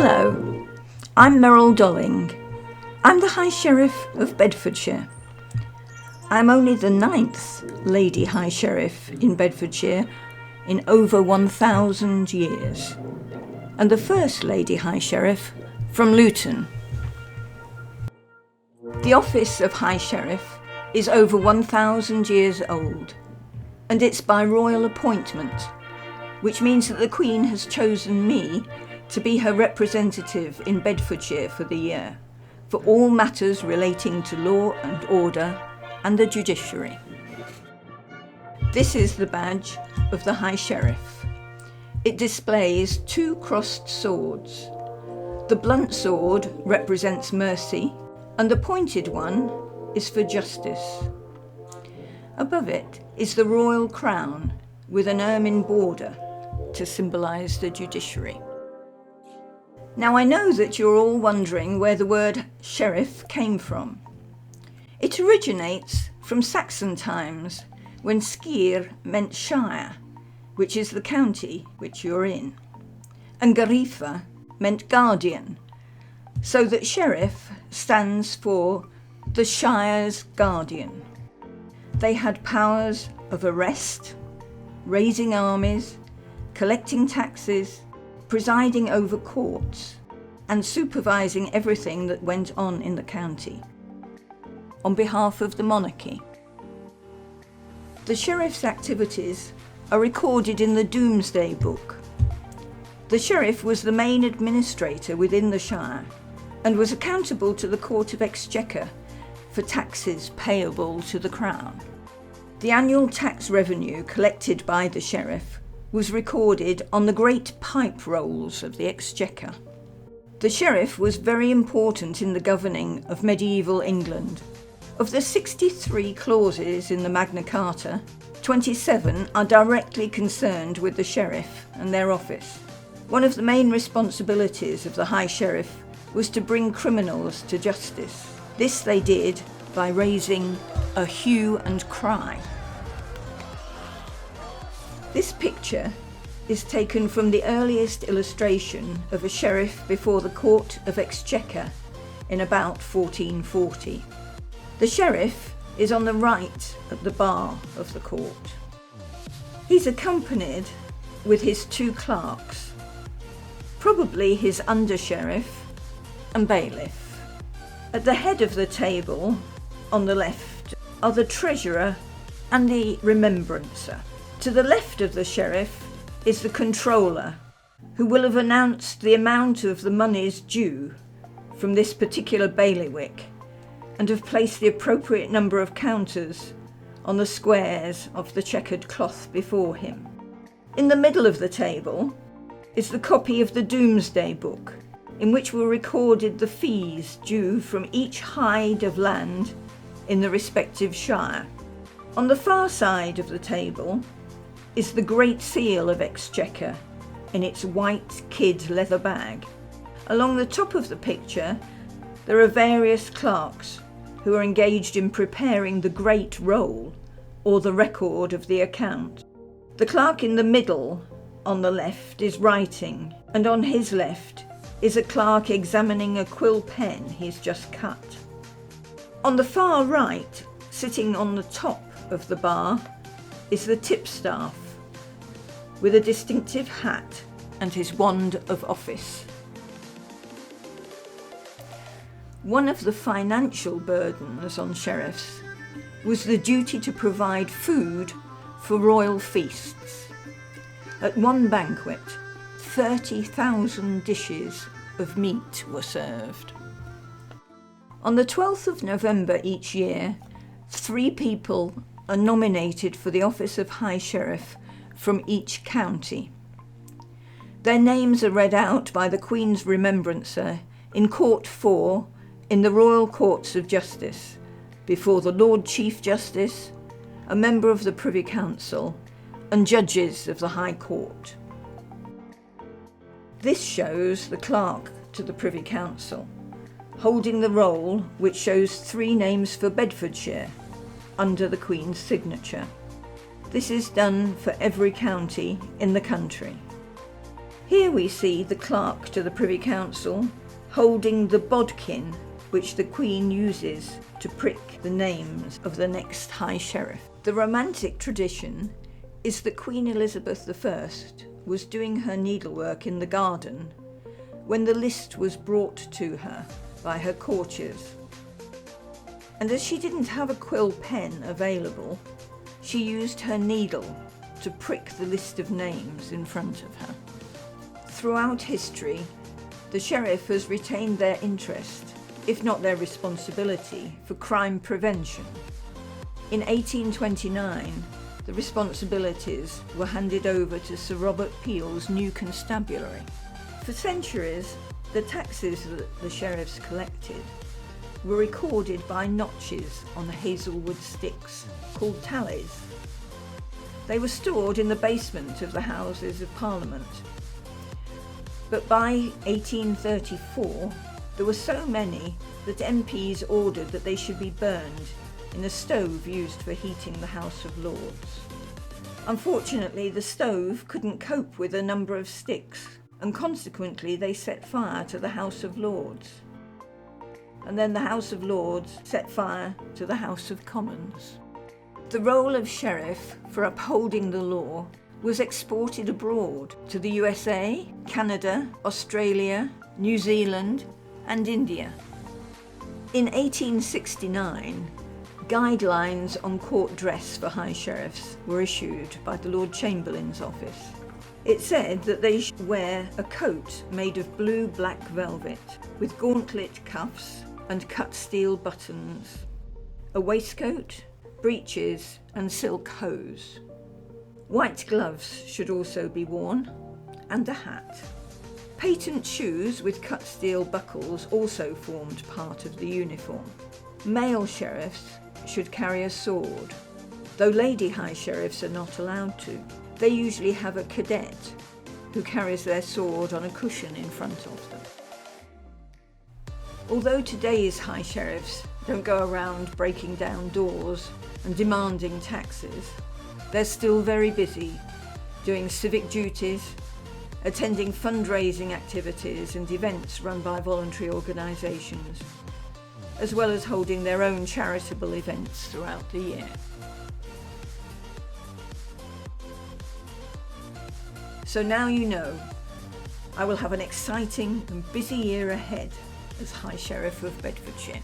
Hello, I'm Meryl Dolling. I'm the High Sheriff of Bedfordshire. I'm only the 9th Lady High Sheriff in Bedfordshire in over 1,000 years, and the first Lady High Sheriff from Luton. The office of High Sheriff is over 1,000 years old, and it's by royal appointment, which means that the Queen has chosen me to be her representative in Bedfordshire for the year, for all matters relating to law and order and the judiciary. This is the badge of the High Sheriff. It displays 2 crossed swords. The blunt sword represents mercy, and the pointed one is for justice. Above it is the royal crown with an ermine border to symbolise the judiciary. Now I know that you're all wondering where the word sheriff came from. It originates from Saxon times when skyr meant shire, which is the county which you're in, and garifa meant guardian, so that sheriff stands for the shire's guardian. They had powers of arrest, raising armies, collecting taxes, presiding over courts, and supervising everything that went on in the county, on behalf of the monarchy. The sheriff's activities are recorded in the Domesday Book. The sheriff was the main administrator within the shire and was accountable to the Court of Exchequer for taxes payable to the Crown. The annual tax revenue collected by the sheriff was recorded on the great pipe rolls of the Exchequer. The sheriff was very important in the governing of medieval England. Of the 63 clauses in the Magna Carta, 27 are directly concerned with the sheriff and their office. One of the main responsibilities of the High Sheriff was to bring criminals to justice. This they did by raising a hue and cry. This picture is taken from the earliest illustration of a sheriff before the Court of Exchequer in about 1440. The sheriff is on the right at the bar of the court. He's accompanied with his 2 clerks, probably his under-sheriff and bailiff. At the head of the table, on the left, are the treasurer and the remembrancer. To the left of the sheriff is the controller, who will have announced the amount of the monies due from this particular bailiwick and have placed the appropriate number of counters on the squares of the checkered cloth before him. In the middle of the table is the copy of the Domesday Book, in which were recorded the fees due from each hide of land in the respective shire. On the far side of the table is the Great Seal of Exchequer in its white kid leather bag. Along the top of the picture there are various clerks who are engaged in preparing the Great Roll, or the record of the account. The clerk in the middle on the left is writing, and on his left is a clerk examining a quill pen he's just cut. On the far right, sitting on the top of the bar, is the tipstaff with a distinctive hat and his wand of office. One of the financial burdens on sheriffs was the duty to provide food for royal feasts. At one banquet, 30,000 dishes of meat were served. On the 12th of November each year, 3 people are nominated for the office of High Sheriff from each county. Their names are read out by the Queen's Remembrancer in Court 4 in the Royal Courts of Justice, before the Lord Chief Justice, a member of the Privy Council, and judges of the High Court. This shows the clerk to the Privy Council, holding the roll which shows 3 names for Bedfordshire, under the Queen's signature. This is done for every county in the country. Here we see the clerk to the Privy Council holding the bodkin which the Queen uses to prick the names of the next High Sheriff. The romantic tradition is that Queen Elizabeth I was doing her needlework in the garden when the list was brought to her by her courtiers. And as she didn't have a quill pen available, she used her needle to prick the list of names in front of her. Throughout history, the sheriff has retained their interest, if not their responsibility, for crime prevention. In 1829, the responsibilities were handed over to Sir Robert Peel's new constabulary. For centuries, the taxes that the sheriffs collected were recorded by notches on hazelwood sticks called tallies. They were stored in the basement of the Houses of Parliament. But by 1834, there were so many that MPs ordered that they should be burned in a stove used for heating the House of Lords. Unfortunately, the stove couldn't cope with a number of sticks, and consequently they set fire to the House of Lords. And then the House of Lords set fire to the House of Commons. The role of sheriff for upholding the law was exported abroad to the USA, Canada, Australia, New Zealand, and India. In 1869, guidelines on court dress for high sheriffs were issued by the Lord Chamberlain's office. It said that they should wear a coat made of blue-black velvet with gauntlet cuffs and cut steel buttons, a waistcoat, breeches, and silk hose. White gloves should also be worn, and a hat. Patent shoes with cut steel buckles also formed part of the uniform. Male sheriffs should carry a sword, though lady high sheriffs are not allowed to. They usually have a cadet who carries their sword on a cushion in front of them. Although today's high sheriffs don't go around breaking down doors and demanding taxes, they're still very busy doing civic duties, attending fundraising activities and events run by voluntary organisations, as well as holding their own charitable events throughout the year. So now you know, I will have an exciting and busy year ahead as High Sheriff of Bedfordshire.